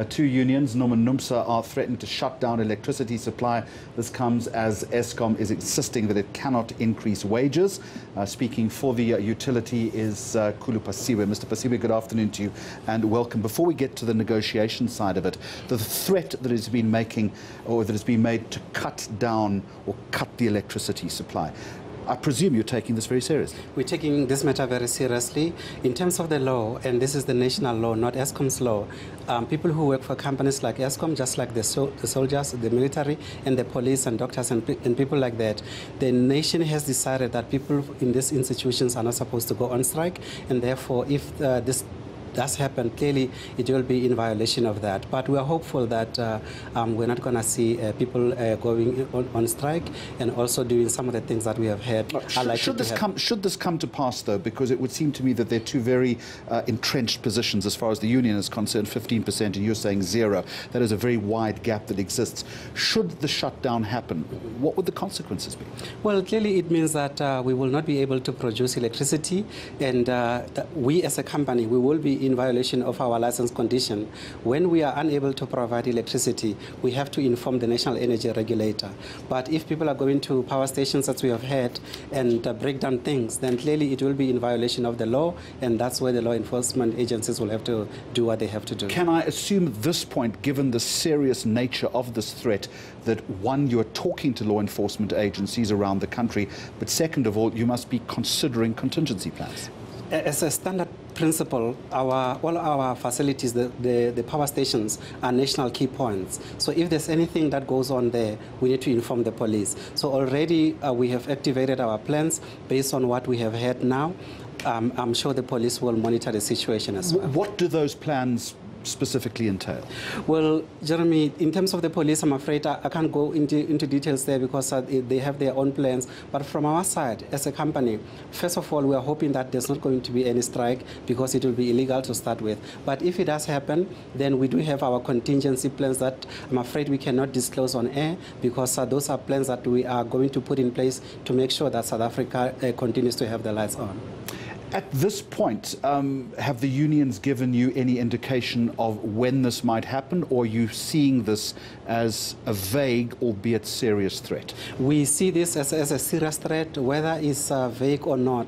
Two unions, NUMSA and NUMSA, are threatening to shut down electricity supply. This comes as Eskom is insisting that it cannot increase wages. Speaking for the utility is Khulu Phasiwe. Mr. Phasiwe, good afternoon to you and welcome. Before we get to the negotiation side of it, the threat that has been made to cut down or cut the electricity supply, I presume you're taking this very seriously. We're taking this matter very seriously. In terms of the law, and this is the national law, not Eskom's law, people who work for companies like Eskom, just like the soldiers, the military, and the police and doctors and people like that, the nation has decided that people in these institutions are not supposed to go on strike, and therefore if this does happen, clearly it will be in violation of that. But we are hopeful that we're not going to see people going on strike and also doing some of the things that we have heard. Should this come to pass, though, because it would seem to me that they're two very entrenched positions as far as the union is concerned, 15% and you're saying 0. That is a very wide gap that exists. Should the shutdown happen, what would the consequences be? Well, clearly it means that we will not be able to produce electricity, and we as a company, we will be in violation of our license condition. When we are unable to provide electricity, we have to inform the National Energy Regulator. But if people are going to power stations, as we have heard, and break down things, then clearly it will be in violation of the law, and that's where the law enforcement agencies will have to do what they have to do. Can I assume at this point, given the serious nature of this threat, that one, you're talking to law enforcement agencies around the country, but second of all, you must be considering contingency plans? As a standard principle, all our facilities, the power stations, are national key points. So if there's anything that goes on there, we need to inform the police. So already we have activated our plans based on what we have heard now. I'm sure the police will monitor the situation as well. What do those plans specifically entail? Well, Jeremy, in terms of the police, I'm afraid I can't go into details there because they have their own plans. But from our side, as a company, first of all, we are hoping that there's not going to be any strike because it will be illegal to start with. But if it does happen, then we do have our contingency plans that I'm afraid we cannot disclose on air because those are plans that we are going to put in place to make sure that South Africa continues to have the lights on. At this point, have the unions given you any indication of when this might happen, or are you seeing this as a vague, albeit serious threat? We see this as a serious threat, whether it's vague or not.